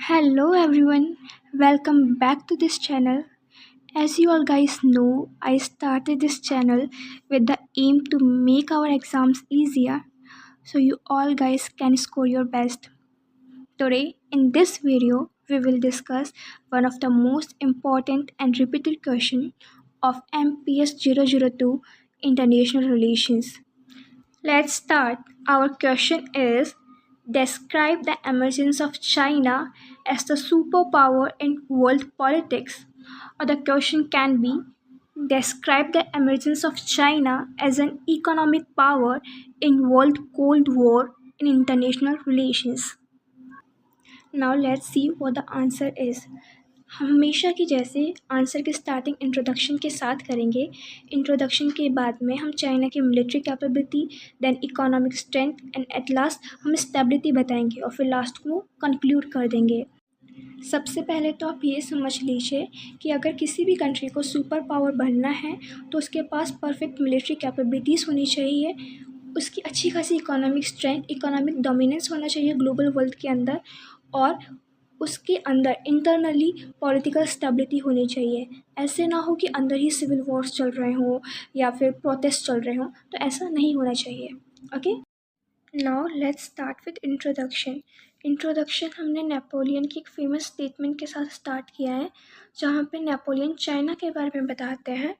Hello everyone, welcome back to this channel. As you all guys know, I started this channel with the aim to make our exams easier so you all guys can score your best. Today, in this video, we will discuss one of the most important and repeated question of MPS 002 International Relations. Let's start. Our question is: describe the emergence of China as the superpower in world politics. Or the question can be: describe the emergence of China as an economic power in world Cold War in international relations. Now let's see what the answer is. हमेशा की जैसे answer की starting introduction के साथ करेंगे. Introduction के बाद में हम चाइना की military capability, then economic strength and at last हम स्टेबिलिटी बताएंगे और फिर लास्ट को कंक्लूड कर देंगे. सबसे पहले तो आप ये समझ लीजिए कि अगर किसी भी कंट्री को सुपर पावर बनना है तो उसके पास परफेक्ट मिलिट्री कैपेबिलिटीज़ होनी चाहिए, उसकी अच्छी खासी इकोनॉमिक स्ट्रेंथ, इकोनॉमिक डोमिनेंस होना चाहिए ग्लोबल वर्ल्ड के अंदर, और उसके अंदर इंटरनली पॉलिटिकल स्टेबिलिटी होनी चाहिए. ऐसे ना हो कि अंदर ही सिविल वॉर्स चल रहे हों या फिर प्रोटेस्ट चल रहे हों, तो ऐसा नहीं होना चाहिए. Okay, now let's start with introduction हमने नेपोलियन की एक फेमस स्टेटमेंट के साथ स्टार्ट किया है, जहाँ पे नेपोलियन चाइना के बारे में बताते हैं.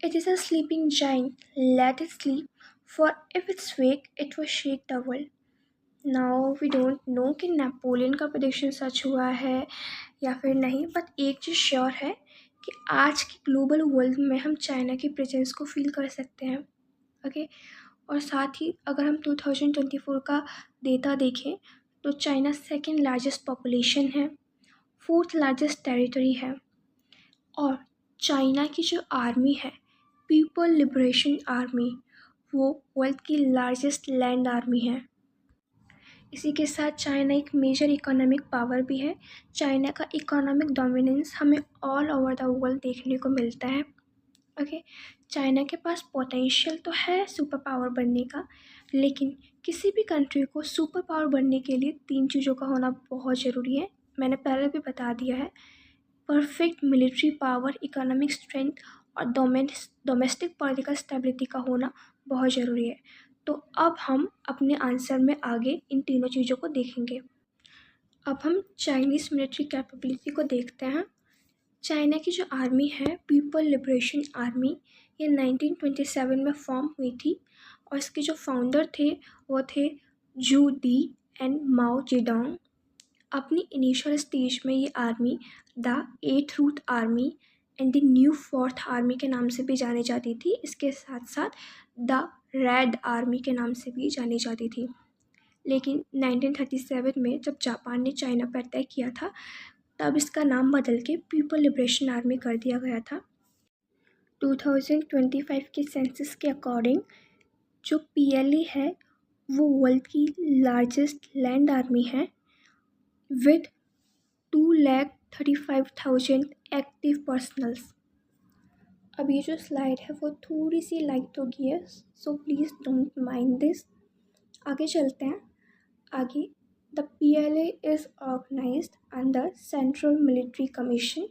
It is a sleeping giant, let it sleep, for if it's wake it will shake the world. Now we don't know कि नेपोलियन का प्रेडिक्शन सच हुआ है या फिर नहीं, बट एक चीज़ श्योर है कि आज की ग्लोबल वर्ल्ड में हम चाइना की प्रेजेंस को फील कर सकते हैं. ओके, और साथ ही अगर हम 2024 का डेटा देखें तो चाइना सेकेंड लार्जेस्ट पॉपुलेशन है, फोर्थ लार्जेस्ट टेरिटरी है, और चाइना की जो आर्मी है, पीपल लिबरेशन आर्मी, वो वर्ल्ड की लार्जेस्ट लैंड आर्मी है. इसी के साथ चाइना एक मेजर इकोनॉमिक पावर भी है. चाइना का इकोनॉमिक डोमिनेंस हमें ऑल ओवर द वर्ल्ड देखने को मिलता है. ओके, चाइना के पास पोटेंशियल तो है सुपर पावर बनने का, लेकिन किसी भी कंट्री को सुपर पावर बनने के लिए 3 चीज़ों का होना बहुत ज़रूरी है. मैंने पहले भी बता दिया है. Perfect military power, economic strength और डोमेस्टिक पॉलिटिकल स्टेबिलिटी का होना बहुत ज़रूरी है. तो अब हम अपने आंसर में आगे इन तीनों चीज़ों को देखेंगे. अब हम चाइनीज़ मिलिट्री कैपेबिलिटी को देखते हैं. चाइना की जो आर्मी है, पीपल लिबरेशन आर्मी, ये 1927 में फॉर्म हुई थी, और इसके जो फाउंडर थे वो थे Zhu De and Mao Zedong. अपनी इनिशियल स्टेज में ये army the 8th route army and the new 4th army के नाम से भी जानी जाती थी. इसके साथ साथ द रेड आर्मी के नाम से भी जानी जाती थी. लेकिन 1937 में जब जापान ने चाइना पर अटैक किया था, तब इसका नाम बदल के पीपल लिबरेशन आर्मी कर दिया गया था. 2025 के सेंसस के अकॉर्डिंग जो PLA है वो वर्ल्ड की लार्जेस्ट लैंड आर्मी है विद 2,35,000 एक्टिव पर्सनल्स. अब ये जो स्लाइड है वो थोड़ी सी लाइट होगी है, so please don't mind this. आगे चलते हैं. आगे, the PLA is organized under Central Military Commission,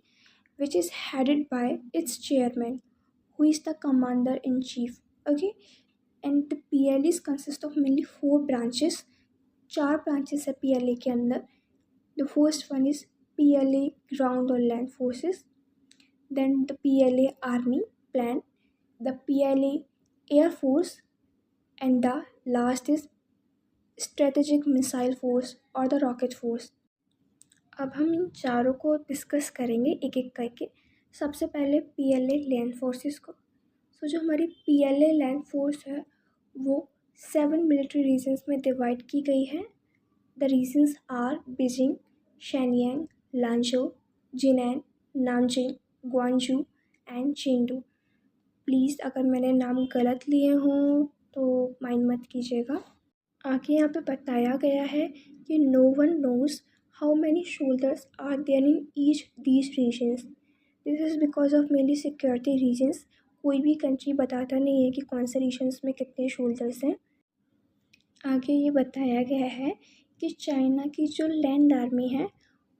which is headed by its chairman, who is the commander-in-chief. Okay, and the PLAs consist of mainly 4 branches. 4 branches है PLA के अंदर. The first one is PLA Ground or Land Forces, then the PLA Army Plan, the PLA Air Force, and the last is strategic missile force और the rocket force. अब हम इन चारों को discuss करेंगे एक एक करके. सबसे पहले PLA लैंड फोर्सेस को. सो जो हमारी PLA लैंड फोर्स है वो 7 मिलिट्री रीजन्स में डिवाइड की गई है. The regions are Beijing, Shenyang, Lanzhou, Jinan, Nanjing, Guangzhou and Chengdu. Please अगर मैंने नाम गलत लिए हों तो माइंड मत कीजिएगा. आगे यहाँ पे बताया गया है कि no one knows how many soldiers are there in each these regions. This is because of mainly security reasons. कोई भी कंट्री बताता नहीं है कि कौन से रीजन्स में कितने शोल्डर्स हैं. आगे ये बताया गया है कि चाइना की जो लैंड आर्मी है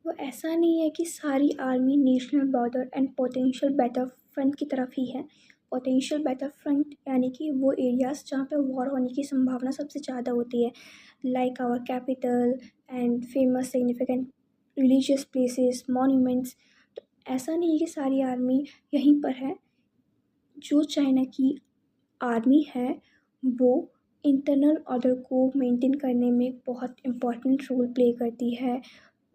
वो ऐसा नहीं है कि सारी army national border and potential battle front की तरफ ही है। पोटेंशियल बैटल फ्रंट यानी कि वो एरियाज़ जहाँ पे वॉर होने की संभावना सबसे ज़्यादा होती है, like our capital and famous significant religious places, monuments. तो ऐसा नहीं है कि सारी आर्मी यहीं पर है। जो चाइना की आर्मी है वो इंटरनल ऑर्डर को मेंटेन करने में बहुत इम्पोर्टेंट रोल प्ले करती है,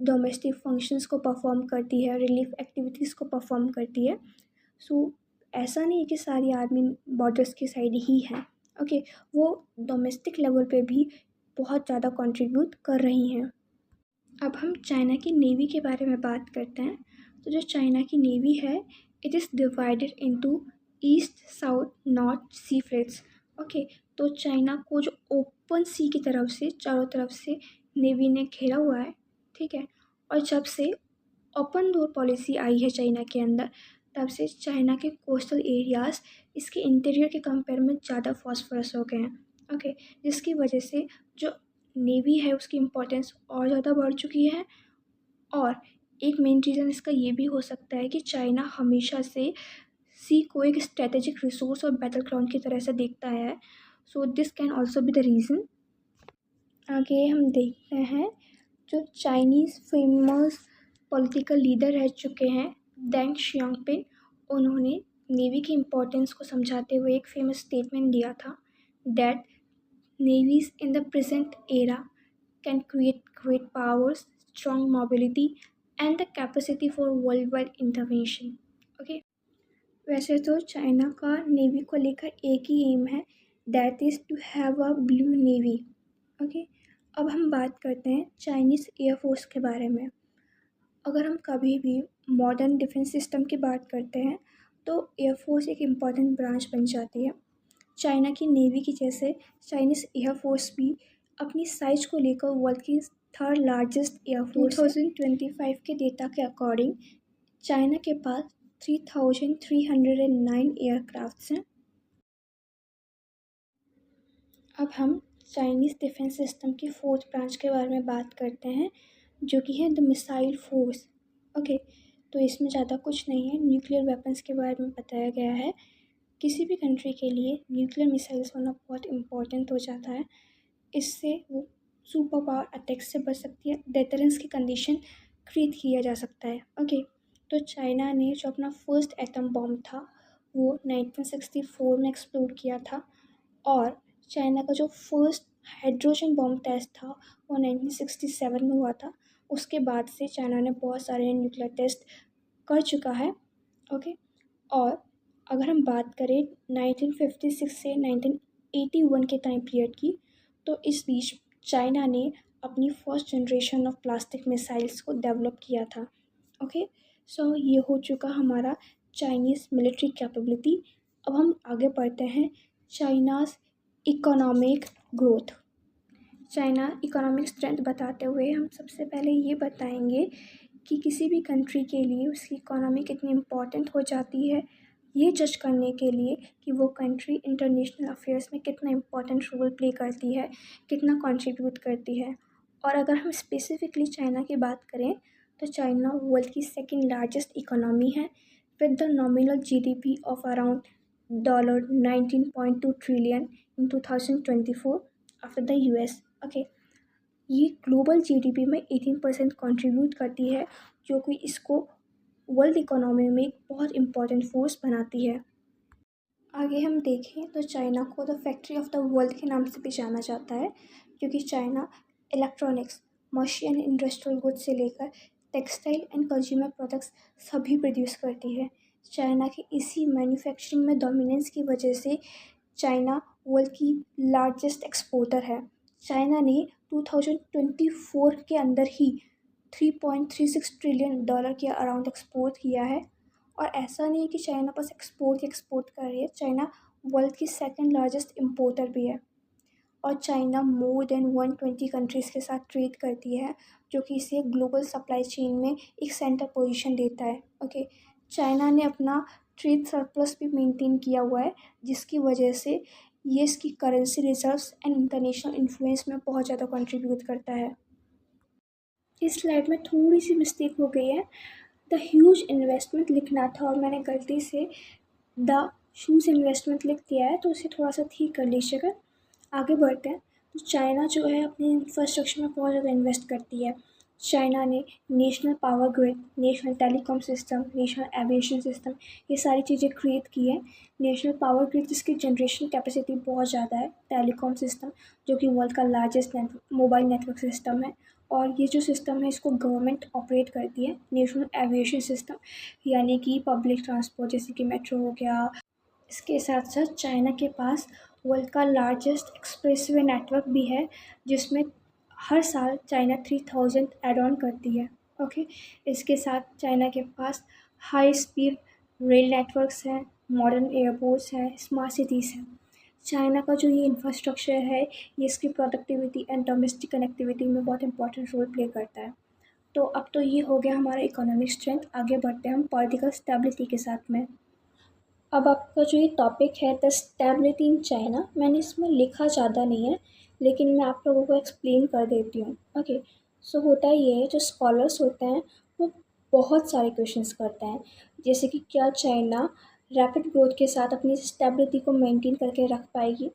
डोमेस्टिक फंक्शंस को परफॉर्म करती है, रिलीफ एक्टिविटीज़ को परफॉर्म करती है। सो ऐसा नहीं है कि सारी आर्मी बॉर्डर्स के साइड ही है। ओके, वो डोमेस्टिक लेवल पे भी बहुत ज़्यादा कंट्रीब्यूट कर रही हैं। अब हम चाइना की नेवी के बारे में बात करते हैं। तो जो चाइना की नेवी है, it is divided into east, south, north sea fleets. Okay, तो चाइना को जो ओपन सी की तरफ से चारों तरफ से नेवी ने घेरा हुआ है, ठीक है। और जब से ओपन डोर पॉलिसी आई है चाइना के अंदर, तब से चाइना के कोस्टल एरियाज़ इसके इंटीरियर के कंपेयर में ज़्यादा फॉस्फरस हो गए हैं। ओके, जिसकी वजह से जो नेवी है उसकी इम्पोर्टेंस और ज़्यादा बढ़ चुकी है। और एक मेन रीज़न इसका ये भी हो सकता है कि चाइना हमेशा से सी को एक स्ट्रेटेजिक रिसोर्स और बैटल ग्राउंड की तरह से देखता है। So this can also be the reason. आगे हम देखते हैं जो चाइनीज़ फेमस पॉलिटिकल लीडर रह चुके हैं, डेंग शियाओपिंग। उन्होंने नेवी की इम्पोर्टेंस को समझाते हुए एक फेमस स्टेटमेंट दिया था, that navies in the present era can create great powers, strong mobility, and the capacity for worldwide intervention. Okay, वैसे तो चाइना का नेवी को लेकर एक ही एम है, that is to have a blue navy. Okay, अब हम बात करते हैं चाइनीज़ एयरफोर्स के बारे में। अगर हम कभी भी मॉडर्न डिफेंस सिस्टम की बात करते हैं तो एयरफोर्स एक इम्पॉर्टेंट ब्रांच बन जाती है। चाइना की नेवी की जैसे चाइनीज़ एयरफोर्स भी अपनी साइज को लेकर वर्ल्ड की थर्ड लार्जेस्ट एयरफोर्स है। 2025 के डेटा के अकॉर्डिंग चाइना के पास 3,309 एयरक्राफ्ट्स हैं। अब हम चाइनीज़ डिफेंस सिस्टम की फोर्थ ब्रांच के बारे में बात करते हैं, जो कि है द मिसाइल फोर्स। ओके, तो इसमें ज़्यादा कुछ नहीं है, न्यूक्लियर वेपन्स के बारे में बताया गया है। किसी भी कंट्री के लिए न्यूक्लियर मिसाइल्स होना बहुत इम्पोर्टेंट हो जाता है। इससे वो सुपर पावर अटैक्स से बच सकती है, डेटरेंस की कंडीशन क्रिएट किया जा सकता है। ओके, तो चाइना ने जो अपना फर्स्ट एटम बॉम्ब था वो 1964 में एक्सप्लोड किया था, और चाइना का जो फर्स्ट हाइड्रोजन बॉम्ब टेस्ट था वो 1967 में हुआ था। उसके बाद से चाइना ने बहुत सारे न्यूक्लियर टेस्ट कर चुका है। ओके, और अगर हम बात करें 1956 से 1981 के टाइम पीरियड की, तो इस बीच चाइना ने अपनी first generation of plastic missiles को डेवलप किया था। ओके, सो ये हो चुका हमारा चाइनीज़ मिलिट्री कैपेबिलिटी। अब हम आगे बढ़ते हैं China's economic growth. China economic strength बताते हुए हम सबसे पहले ये बताएंगे कि किसी भी कंट्री के लिए उसकी इकोनॉमी कितनी इम्पॉर्टेंट हो जाती है, ये जज करने के लिए कि वो कंट्री इंटरनेशनल अफेयर्स में कितना इम्पोर्टेंट रोल प्ले करती है, कितना कंट्रीब्यूट करती है। और अगर हम स्पेसिफिकली चाइना की बात करें तो चाइना वर्ल्ड की सेकेंड लार्जेस्ट इकोनॉमी है, with the nominal GDP of around $19.2 trillion in 2024 after the US. Okay, ये ग्लोबल जीडीपी में 18% कंट्रीब्यूट करती है, जो कि इसको वर्ल्ड इकोनॉमी में एक बहुत इम्पॉर्टेंट फोर्स बनाती है। आगे हम देखें तो चाइना को the factory of the world के नाम से भी जाना जाता है, क्योंकि China electronics, machine, industrial goods से लेकर टेक्सटाइल एंड कंज्यूमर प्रोडक्ट्स सभी प्रोड्यूस करती है। चाइना की इसी मैन्युफैक्चरिंग में डोमिनेंस की वजह से चाइना वर्ल्ड की लार्जेस्ट एक्सपोर्टर है। चाइना ने 2024 के अंदर ही $3.36 ट्रिलियन के अराउंड एक्सपोर्ट किया है। और ऐसा नहीं है कि चाइना बस एक्सपोर्ट कर रही है, चाइना वर्ल्ड की सेकंड लार्जेस्ट इम्पोर्टर भी है। और चाइना मोर देन 120 कंट्रीज़ के साथ ट्रेड करती है, जो कि इसे ग्लोबल सप्लाई चेन में एक सेंटर पोजीशन देता है। ओके, चाइना ने अपना ट्रेड सरप्लस भी मेंटेन किया हुआ है, जिसकी वजह से ये इसकी currency reserves and international influence में बहुत ज़्यादा कंट्रीब्यूट करता है। इस स्लाइड में थोड़ी सी मिस्टेक हो गई है, द ह्यूज इन्वेस्टमेंट लिखना था और मैंने गलती से द शूज़ इन्वेस्टमेंट लिख दिया है, तो उसे थोड़ा सा ठीक कर लीजिएगा। आगे बढ़ते हैं। तो चाइना जो है अपने इंफ्रास्ट्रक्चर में बहुत ज़्यादा इन्वेस्ट करती है। चाइना ने national power grid, national telecom system, national aviation system, ये सारी चीज़ें क्रिएट की है। नेशनल पावर ग्रिड जिसकी जनरेशन कैपेसिटी बहुत ज़्यादा है, टेलीकॉम सिस्टम जो कि वर्ल्ड का लार्जेस्ट मोबाइल नेटवर्क सिस्टम है, और ये जो सिस्टम है इसको गवर्नमेंट ऑपरेट करती है। नेशनल एविएशन सिस्टम यानी कि पब्लिक ट्रांसपोर्ट जैसे कि मेट्रो हो गया। इसके साथ साथ चाइना के पास वर्ल्ड का लार्जेस्ट एक्सप्रेसवे नेटवर्क भी है, जिसमें हर साल चाइना 3000 एड ऑन करती है। ओके, इसके साथ चाइना के पास हाई स्पीड रेल नेटवर्क्स हैं, मॉडर्न एयरपोर्ट्स हैं, स्मार्ट सिटीज़ हैं। चाइना का जो ये इंफ्रास्ट्रक्चर है ये इसकी प्रोडक्टिविटी एंड डोमेस्टिक कनेक्टिविटी में बहुत इंपॉर्टेंट रोल प्ले करता है। तो अब तो ये हो गया हमारा इकोनॉमिक स्ट्रेंथ। आगे बढ़ते हैं हम पॉलिटिकल स्टेबिलिटी के साथ में। अब आपका जो ये टॉपिक है द स्टेबिलिटी इन चाइना, मैंने इसमें लिखा ज़्यादा नहीं है, लेकिन मैं आप लोगों को एक्सप्लेन कर देती हूँ। ओके, सो होता ये है, जो स्कॉलर्स होते हैं वो बहुत सारे क्वेश्चंस करते हैं, जैसे कि क्या चाइना रैपिड ग्रोथ के साथ अपनी स्टेबिलिटी को मेंटेन करके रख पाएगी।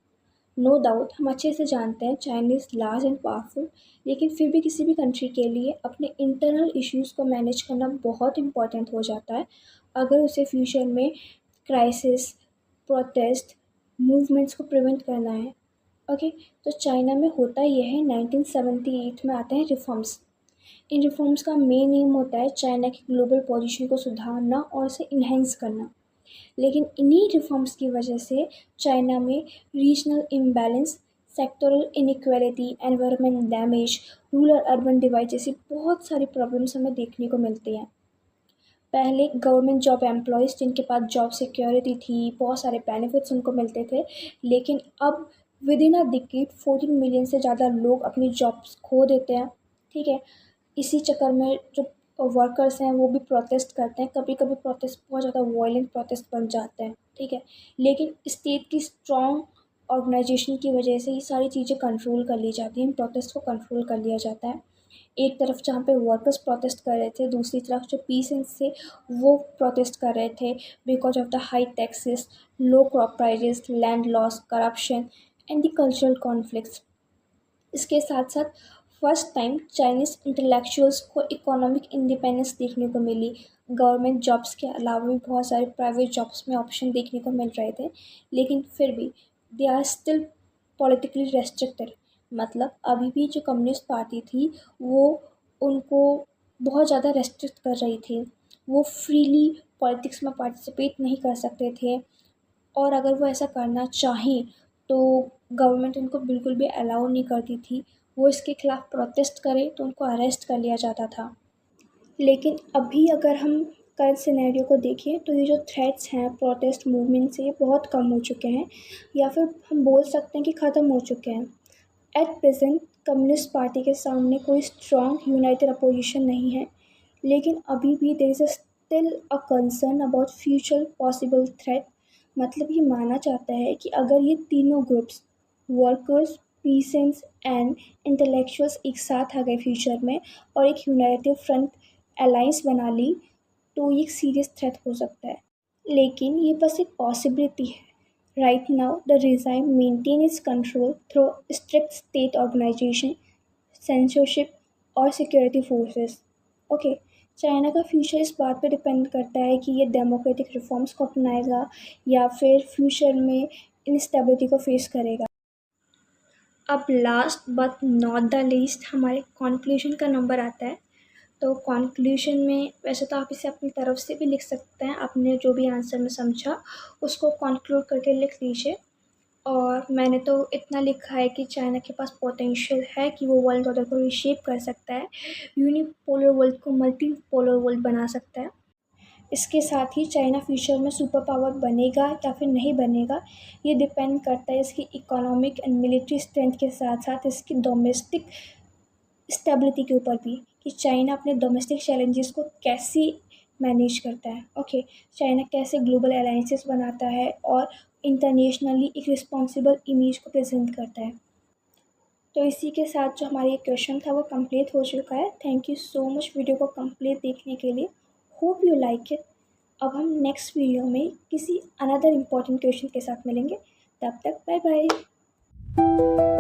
नो डाउट हम अच्छे से जानते हैं China is large and powerful, लेकिन फिर भी किसी भी कंट्री के लिए अपने इंटरनल इश्यूज़ को मैनेज करना बहुत इंपॉर्टेंट हो जाता है, अगर उसे फ्यूचर में क्राइसिस, प्रोटेस्ट, मूवमेंट्स को प्रिवेंट करना है। ओके, तो चाइना में होता यह है, 1978 में आते हैं रिफॉर्म्स। इन रिफॉर्म्स का मेन एम होता है चाइना की ग्लोबल पोजीशन को सुधारना और उसे इन्हेंस करना। लेकिन इन्हीं रिफॉर्म्स की वजह से चाइना में regional imbalance, sectoral inequality, environment damage, rural urban divide जैसी बहुत सारी प्रॉब्लम्स हमें देखने को मिलती हैं। पहले गवर्नमेंट जॉब एम्प्लॉयज़ जिनके पास जॉब सिक्योरिटी थी, बहुत सारे बेनिफिट्स उनको मिलते थे, लेकिन अब with in a decade 14 million से ज़्यादा लोग अपनी जॉब्स खो देते हैं। ठीक है, इसी चक्कर में जो वर्कर्स हैं वो भी प्रोटेस्ट करते हैं, कभी कभी प्रोटेस्ट बहुत ज़्यादा वायलेंट प्रोटेस्ट बन जाते हैं। ठीक है, लेकिन स्टेट की स्ट्रॉन्ग ऑर्गेनाइजेशन की वजह से ये सारी चीज़ें कंट्रोल कर ली जाती हैं, प्रोटेस्ट को कंट्रोल कर लिया जाता है। एक तरफ जहाँ पे वर्कर्स प्रोटेस्ट कर रहे थे, दूसरी तरफ जो पीसेंट्स थे वो प्रोटेस्ट कर रहे थे because of the high taxes, low crop prices, land loss, corruption and the cultural conflicts. इसके साथ साथ फर्स्ट टाइम चाइनीज़ इंटेलेक्चुअल्स को इकोनॉमिक इंडिपेंडेंस देखने को मिली। गवर्नमेंट जॉब्स के अलावा भी बहुत सारे प्राइवेट जॉब्स में ऑप्शन देखने को मिल रहे थे, लेकिन फिर भी they are still politically restricted. मतलब अभी भी जो कम्युनिस्ट पार्टी थी वो उनको बहुत ज़्यादा रेस्ट्रिक्ट कर रही थी, वो फ्रीली पॉलिटिक्स में पार्टिसिपेट नहीं कर सकते थे, और अगर वो ऐसा करना चाहें तो गवर्नमेंट उनको बिल्कुल भी अलाउ नहीं करती थी। वो इसके खिलाफ़ प्रोटेस्ट करें तो उनको अरेस्ट कर लिया जाता था। लेकिन अभी अगर हम करंट सिनेरियो को देखें तो ये जो थ्रेट्स हैं प्रोटेस्ट मूवमेंट से, ये बहुत कम हो चुके हैं, या फिर हम बोल सकते हैं कि ख़त्म हो चुके हैं। एट प्रेजेंट कम्युनिस्ट पार्टी के सामने कोई स्ट्रॉन्ग यूनाइटेड अपोजिशन नहीं है, लेकिन अभी भी there is still a concern about future possible threat. मतलब ये माना जाता है कि अगर ये तीनों groups, workers, peasants and intellectuals, एक साथ आ गए फ्यूचर में और एक यूनाइटेड फ्रंट अलाइंस बना ली, तो ये एक सीरियस थ्रेट हो सकता है। लेकिन ये बस एक पॉसिबिलिटी है। Right now, the regime maintains its control through strict state organization, censorship और security forces. Okay, चाइना का फ्यूचर इस बात पे डिपेंड करता है कि ये डेमोक्रेटिक रिफॉर्म्स को अपनाएगा या फिर फ्यूचर में इनस्टेबिलिटी को फेस करेगा। अब last but not the least हमारे कॉन्क्लूजन का नंबर आता है। तो कॉन्क्लूशन में वैसे तो आप इसे अपनी तरफ से भी लिख सकते हैं, आपने जो भी आंसर में समझा उसको कॉन्क्लूड करके लिख लीजिए। और मैंने तो इतना लिखा है कि चाइना के पास पोटेंशियल है कि वो वर्ल्ड ऑर्डर को रिशेप कर सकता है, यूनिपोलर वर्ल्ड को मल्टीपोलर वर्ल्ड बना सकता है। इसके साथ ही चाइना फ्यूचर में सुपर पावर बनेगा या फिर नहीं बनेगा, ये डिपेंड करता है इसकी इकोनॉमिक एंड मिलिट्री स्ट्रेंथ के साथ साथ इसकी डोमेस्टिक स्टेबिलिटी के ऊपर भी, कि चाइना अपने डोमेस्टिक चैलेंजेस को कैसे मैनेज करता है। ओके, चाइना कैसे ग्लोबल अलाइंसेस बनाता है और इंटरनेशनली एक रिस्पॉन्सिबल इमेज को प्रेजेंट करता है। तो इसी के साथ जो हमारी क्वेश्चन था वो कंप्लीट हो चुका है। Thank you so much video को कंप्लीट देखने के लिए। Hope you like it. अब हम नेक्स्ट वीडियो में किसी अनदर इम्पोर्टेंट क्वेश्चन के साथ मिलेंगे। तब तक बाय बाय।